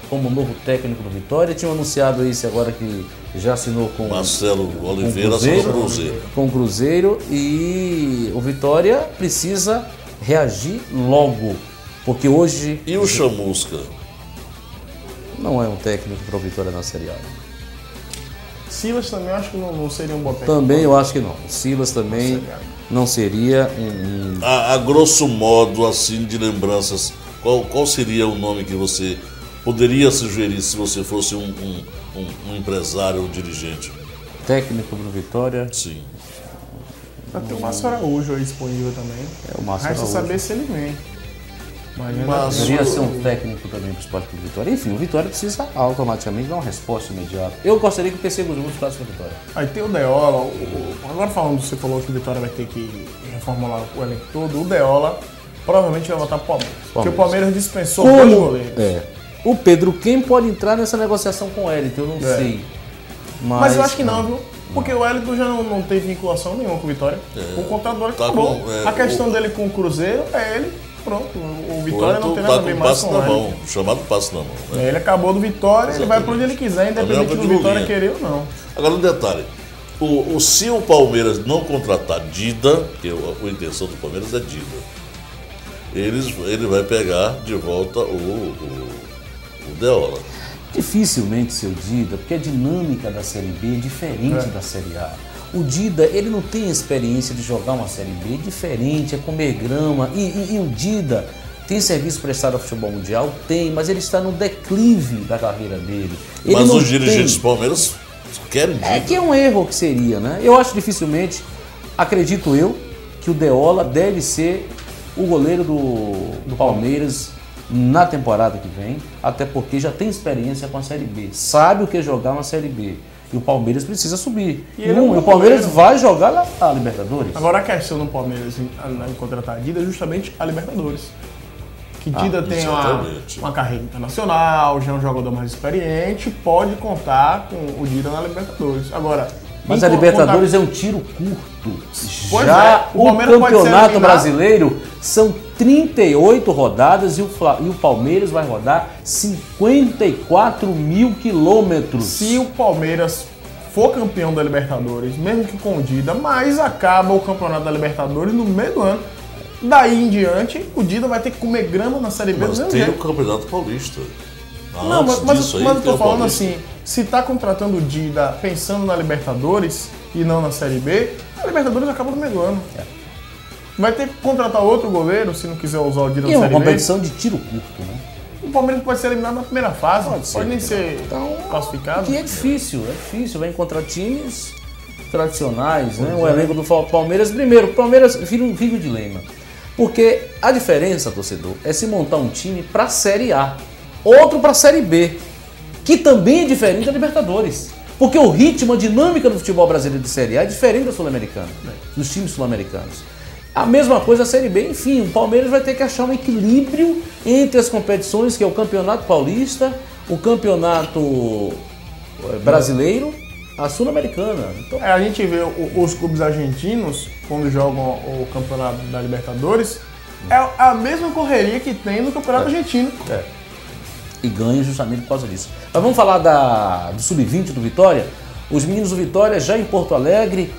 como novo técnico do Vitória. Tinham anunciado isso agora que já assinou com Marcelo Oliveira com o Cruzeiro, e o Vitória precisa reagir logo, porque hoje E o Chamusca? não é um técnico para o Vitória na Série A. Silas também eu acho que não seria um bom técnico. Também eu acho que não. O Silas também não seria um... A grosso modo, assim, de lembranças, qual seria o nome que você poderia sugerir se você fosse um empresário ou dirigente? técnico para o Vitória. Sim. Tem o Márcio Araújo aí disponível também. O Márcio Resta Araújo. saber se ele vem. Mas Poderia ser um técnico também para o Esporte Clube Vitória. Enfim, o Vitória precisa automaticamente dar uma resposta imediata. Eu gostaria que o PC Guzmão ficasse com a Vitória. Aí tem o Deola. Agora falando, você falou que o Vitória vai ter que reformular o elenco todo. O Deola provavelmente vai voltar para o Palmeiras. Porque o Palmeiras dispensou dois goleiros. O Pedro quem pode entrar nessa negociação com o Wellington, eu não sei. Mas eu acho que não, viu? Porque o Wellington já não tem vinculação nenhuma com o Vitória. O contrato do Wellington acabou. A questão dele com o Cruzeiro é ele. Pronto, o Vitória não tem nada a ver mais com ele. Chamado passe na mão. Né? Ele acabou do Vitória, ele vai para onde ele quiser, independente do Vitória querer ou não. Agora um detalhe, se o Palmeiras não contratar Dida, que a intenção do Palmeiras é Dida, ele vai pegar de volta o Deola. Dificilmente seu Dida, porque a dinâmica da Série B é diferente da Série A. O Dida, ele não tem experiência de jogar uma Série B, é diferente, é comer grama. E o Dida tem serviço prestado ao futebol mundial? Tem, mas ele está no declive da carreira dele. Ele mas não os dirigentes do Palmeiras querem Dida. É que é um erro que seria, né? Eu acho dificilmente, acredito eu, que o Deola deve ser o goleiro do Palmeiras na temporada que vem, até porque já tem experiência com a Série B, sabe o que é jogar uma Série B. E o Palmeiras precisa subir. E o Palmeiras vai jogar a Libertadores. Agora a questão do Palmeiras em contratar a Dida é justamente a Libertadores. Que Dida tem uma carreira internacional, já é um jogador mais experiente, pode contar com o Dida na Libertadores. Agora, mas a Libertadores é um tiro curto. Já o Campeonato Brasileiro são 38 rodadas e o Palmeiras vai rodar 54 mil quilômetros. Se o Palmeiras for campeão da Libertadores, mesmo que com o Dida, mas acaba o Campeonato da Libertadores no meio do ano. Daí em diante, o Dida vai ter que comer grama na Série B. Mas tem o Campeonato Paulista. Não, mas eu tô falando assim, se tá contratando o Dida pensando na Libertadores e não na Série B, a Libertadores acaba no meio do ano. Vai ter que contratar outro goleiro se não quiser usar o Dida na Série B. É uma competição de tiro curto, né? O Palmeiras pode ser eliminado na primeira fase, pode nem ser classificado. Que é difícil, vai encontrar times tradicionais, né? O elenco do Palmeiras, primeiro, o Palmeiras vive um dilema. Porque a diferença, torcedor, é se montar um time para a Série A, outro para a Série B, que também é diferente da Libertadores. Porque o ritmo, a dinâmica do futebol brasileiro de Série A é diferente da Sul-Americana, dos times sul-americanos. A mesma coisa a Série B, enfim, o Palmeiras vai ter que achar um equilíbrio entre as competições, que é o Campeonato Paulista, o Campeonato Brasileiro, a Sul-Americana. Então... a gente vê os clubes argentinos, quando jogam o Campeonato da Libertadores, é a mesma correria que tem no Campeonato Argentino. E ganha justamente por causa disso. Mas vamos falar do Sub-20 do Vitória. Os meninos do Vitória já em Porto Alegre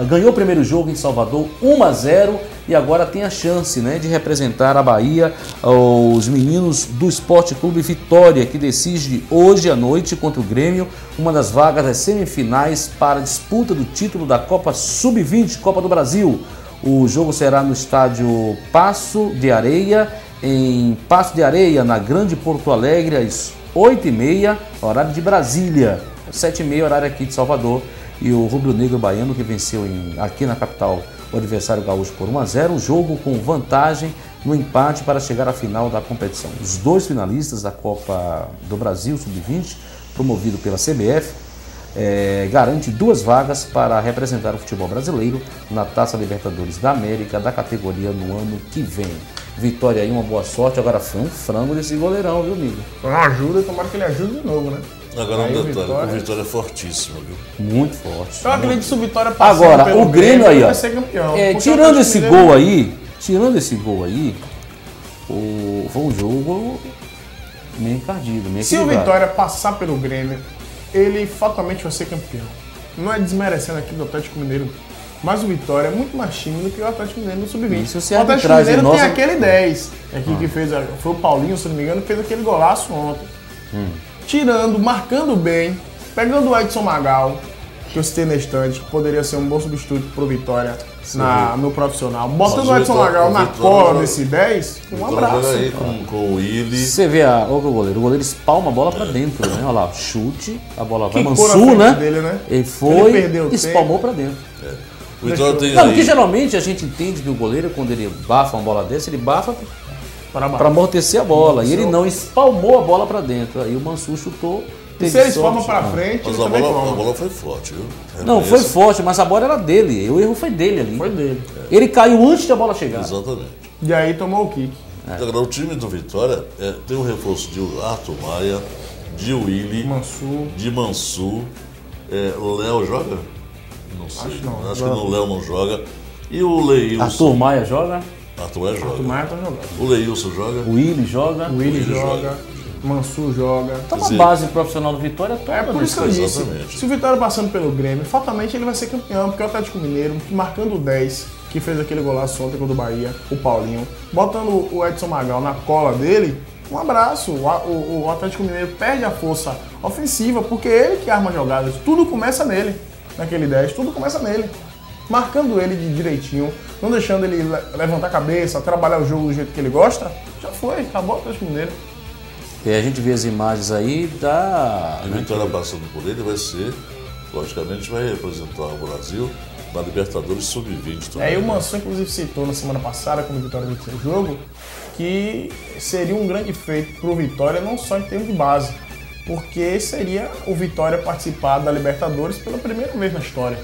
ganhou o primeiro jogo em Salvador 1-0 e agora tem a chance, né, de representar a Bahia. Os meninos do Esporte Clube Vitória, que decide hoje à noite contra o Grêmio uma das vagas das semifinais para a disputa do título da Copa Sub-20, Copa do Brasil. O jogo será no estádio Paço de Areia, em Paço de Areia, na Grande Porto Alegre, às 8h30, horário de Brasília, 7h30, horário aqui de Salvador. E o rubro-negro baiano, que venceu aqui na capital o adversário gaúcho por 1-0, o jogo com vantagem no empate para chegar à final da competição. Os dois finalistas da Copa do Brasil Sub-20, promovido pela CBF, garante 2 vagas para representar o futebol brasileiro na Taça Libertadores da América da categoria no ano que vem. Vitória aí, uma boa sorte. Agora foi um frango desse goleirão, viu, amigo? Foi uma ajuda, tomara que ele ajude de novo, né? Agora Aí um o detalhe, Vitória- o Vitória é fortíssimo, viu? Muito forte. Eu acredito que se o Vitória passar Agora, pelo o Grêmio aí, ó. vai ser campeão. Porque Tirando o Atlético esse Mineiro- gol aí, foi um jogo meio encardido, meio Se o equilibrado. Vitória passar pelo Grêmio, ele fatalmente vai ser campeão. Não é desmerecendo aqui do Atlético Mineiro, mas o Vitória é muito mais time do que o Atlético Mineiro no Sub-20. Isso se O Atlético arbitragem Mineiro nossa- tem aquele 10 aqui que fez, foi o Paulinho, se não me engano, que fez aquele golaço ontem. Tirando, marcando bem, pegando o Edson Magal, que eu citei na estante, que poderia ser um bom substituto pro Vitória no profissional. Botando Mas o o Edson Vitória- Magal o na Vitória cola joga- desse 10, um Vitória abraço. joga aí com o Willi. Você vê o goleiro espalma a bola pra dentro, né? Olha lá, chute, a bola vai. Quicou na Mansur, frente né? dele, né? Ele Ele foi, perdeu o espalmou pra dentro. O Vitória tem Não, aí. porque geralmente a gente entende que o goleiro, quando ele bafa uma bola dessa, ele bafa para amortecer a bola. E ele não espalmou a bola pra dentro. Aí o Mansur chutou. E teve se ele sorte. espalma pra frente, Mas ele a também toma. bola foi forte, viu? Não, foi Reconheço. forte, mas a bola era dele. O erro foi dele ali. Foi dele. Ele caiu antes da bola chegar. Exatamente. E aí tomou o kick. Agora, o time do Vitória tem um reforço de Arthur Maia, de Willi, Mansur. de Mansur. O Léo joga? Não sei. Acho não. Acho que o Léo não joga. E o Leilson. Arthur Maia joga, Arthur Maia joga. O Maia tá jogando. O Leilson joga. o Willi joga. O Willi Willi joga, Mansur joga. Então Quer a dizer, base profissional do Vitória toda. É por isso que eu Exatamente. disse, se o Vitória passando pelo Grêmio, fatalmente ele vai ser campeão, porque o Atlético Mineiro, marcando o 10, que fez aquele golaço ontem contra o Bahia, o Paulinho, botando o Edson Magal na cola dele, um abraço. O Atlético Mineiro perde a força ofensiva, porque ele que arma jogadas, tudo começa nele, naquele 10, tudo começa nele. Marcando ele de direitinho, não deixando ele levantar a cabeça, trabalhar o jogo do jeito que ele gosta, já foi, acabou o Atlético Mineiro. E a gente vê as imagens aí da. E o Vitória passando por ele vai ser, logicamente, vai representar o Brasil na Libertadores Sub-20 também. E o Mansur, inclusive, citou na semana passada, quando o Vitória venceu o jogo, que seria um grande feito pro Vitória, não só em termos de base, porque seria o Vitória participar da Libertadores pela primeira vez na história.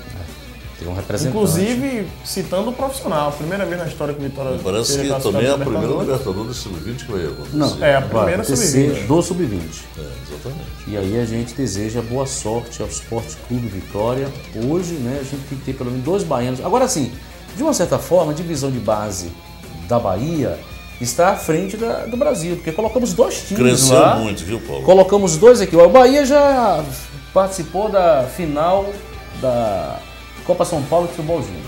Tem um representante. Inclusive, citando o profissional, primeira vez na história que o Vitória Parece seria que classificado também é a na primeira Libertadores. Libertadores Sub-20 que vai acontecer. Não, É, a vai primeira acontecer sub-20. do Sub-20. Exatamente. E aí a gente deseja boa sorte ao Esporte Clube Vitória. Hoje, né, a gente tem que ter pelo menos 2 baianos. Agora sim, de uma certa forma, a divisão de base da Bahia está à frente do Brasil, porque colocamos 2 times Cresceu lá. muito, viu, Paulo? Colocamos 2 aqui. O Bahia já participou da final da Copa São Paulo de Futebol Júnior.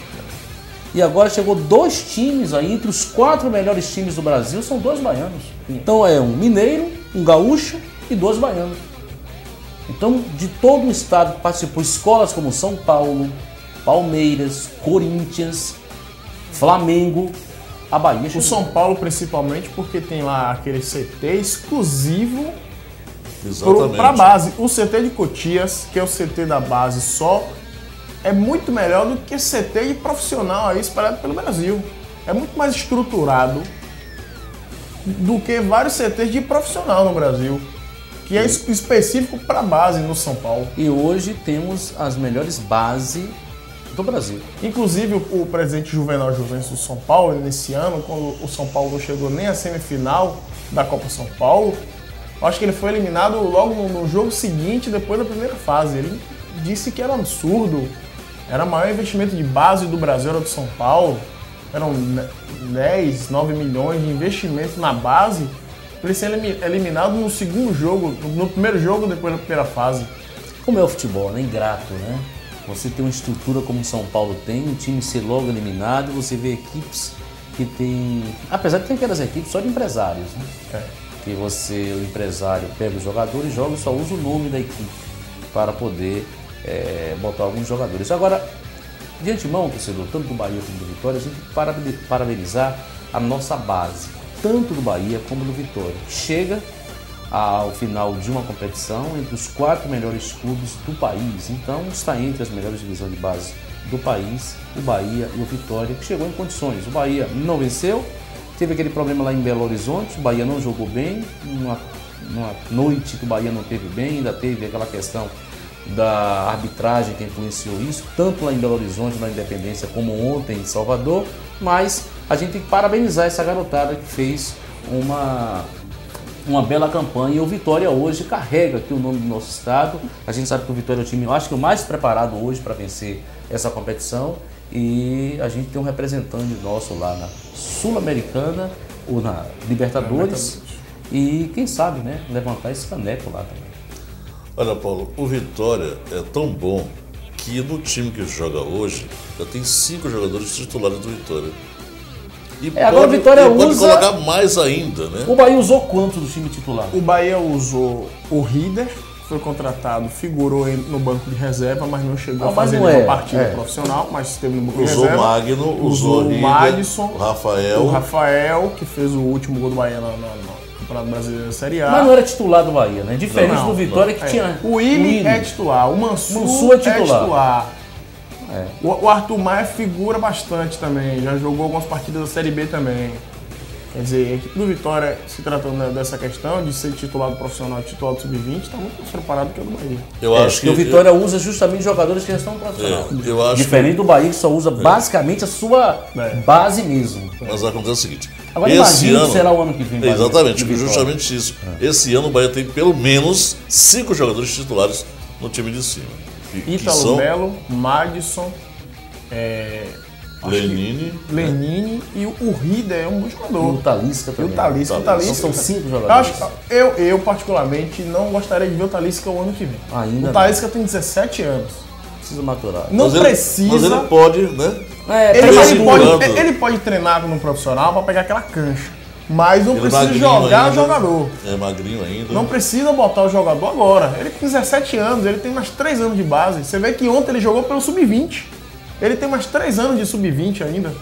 E agora chegou 2 times aí, entre os 4 melhores times do Brasil, são 2 baianos. Então é um mineiro, um gaúcho e 2 baianos. Então, de todo o estado que participou, escolas como São Paulo, Palmeiras, Corinthians, Flamengo, a Bahia O chegou. São Paulo, principalmente, porque tem lá aquele CT exclusivo Exatamente. para a base. O CT de Cotias, que é o CT da base só, é muito melhor do que CT de profissional aí espalhado pelo Brasil. É muito mais estruturado do que vários CTs de profissional no Brasil, que é específico para a base no São Paulo. E hoje temos as melhores bases do Brasil. Inclusive, o presidente Juvenal Juventus do São Paulo, nesse ano, quando o São Paulo não chegou nem à semifinal da Copa São Paulo, acho que ele foi eliminado logo no jogo seguinte, depois da primeira fase. Ele disse que era um absurdo, era o maior investimento de base do Brasil, era do São Paulo. Eram 10, 9 milhões de investimento na base para ele ser eliminado no segundo jogo, no primeiro jogo depois da primeira fase. como é o futebol, né? Ingrato, né? Você tem uma estrutura como o São Paulo tem, um time ser logo eliminado, você vê equipes que tem... Apesar de ter aquelas equipes só de empresários, né? Que o empresário pega o jogador e joga e só usa o nome da equipe para poder botar alguns jogadores. Agora, de antemão, torcedor, tanto do Bahia como do Vitória, a gente tem que parabenizar a nossa base, tanto do Bahia como do Vitória. Chega ao final de uma competição entre os 4 melhores clubes do país. Então, está entre as melhores divisões de base do país, o Bahia e o Vitória, que chegou em condições. O Bahia não venceu, teve aquele problema lá em Belo Horizonte, o Bahia não jogou bem, numa noite que o Bahia não teve bem, ainda teve aquela questão da arbitragem que influenciou isso, tanto lá em Belo Horizonte, na Independência, como ontem em Salvador, mas a gente tem que parabenizar essa garotada que fez uma bela campanha, e o Vitória hoje carrega aqui o nome do nosso estado. A gente sabe que o Vitória é o time, eu acho que o mais preparado hoje para vencer essa competição, e a gente tem um representante nosso lá na Sul-Americana ou na Libertadores, e quem sabe, né, levantar esse caneco lá também. Olha, Paulo, o Vitória é tão bom que no time que joga hoje já tem 5 jogadores titulares do Vitória. E agora o Vitória pode colocar mais ainda, né? O Bahia usou quanto do time titular? O Bahia usou o Rieder, foi contratado, figurou no banco de reserva, mas não chegou a fazer nenhuma partida profissional, mas esteve no banco de reserva. Usou o Magno, usou o Madison, o Rafael, que fez o último gol do Bahia no Campeonato Brasileiro da Série A. Mas não era titular do Bahia, né? Diferente do Vitória que tinha... O Willi é titular, o Mansu é titular. O Arthur Maia figura bastante também, já jogou algumas partidas da Série B também. Quer dizer, a equipe do Vitória, se tratando dessa questão de ser titular do profissional e titular do sub-20, está muito mais preparado que o do Bahia. Eu acho que o Vitória usa justamente jogadores que já estão no profissional. Diferente do Bahia, que só usa basicamente a sua base mesmo. Mas acontece o seguinte... Agora imagina que será o ano que vem. Exatamente, justamente isso. Esse ano o Bahia tem pelo menos 5 jogadores titulares no time de cima. Ítalo Melo, Madison, Lenine e o Rieder é um bom jogador. E o Talisca também. E o Talisca. São 5 jogadores. Eu, particularmente, não gostaria de ver o Talisca o ano que vem. Ainda o Talisca tem 17 anos. Precisa maturar. Não precisa. Mas ele pode, né? Ele pode treinar no profissional para pegar aquela cancha. Mas não precisa jogar o jogador. É magrinho ainda. Não precisa botar o jogador agora. Ele tem 17 anos, ele tem mais 3 anos de base. Você vê que ontem ele jogou pelo sub-20. Ele tem mais 3 anos de sub-20 ainda.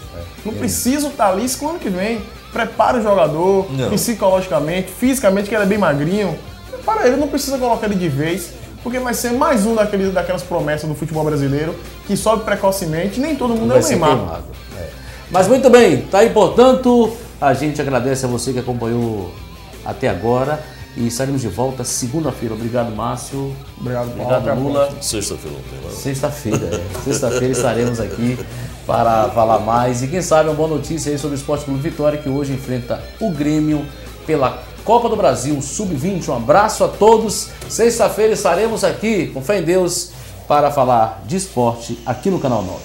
Não precisa o Talisca o ano que vem. Prepara o jogador psicologicamente, fisicamente, que ele é bem magrinho. Prepara ele, não precisa colocar ele de vez, porque vai ser mais um daquelas promessas do futebol brasileiro que sobe precocemente. Nem todo mundo é o Neymar. Mas muito bem, tá aí, portanto, a gente agradece a você que acompanhou até agora. E estaremos de volta segunda-feira. Obrigado, Márcio. Obrigado, Lula. Sexta-feira não tem nada. Sexta-feira estaremos aqui para falar mais. E quem sabe uma boa notícia aí sobre o Esporte Clube Vitória, que hoje enfrenta o Grêmio pela Copa do Brasil Sub-20. Um abraço a todos. Sexta-feira estaremos aqui, com fé em Deus, para falar de esporte aqui no Canal 9.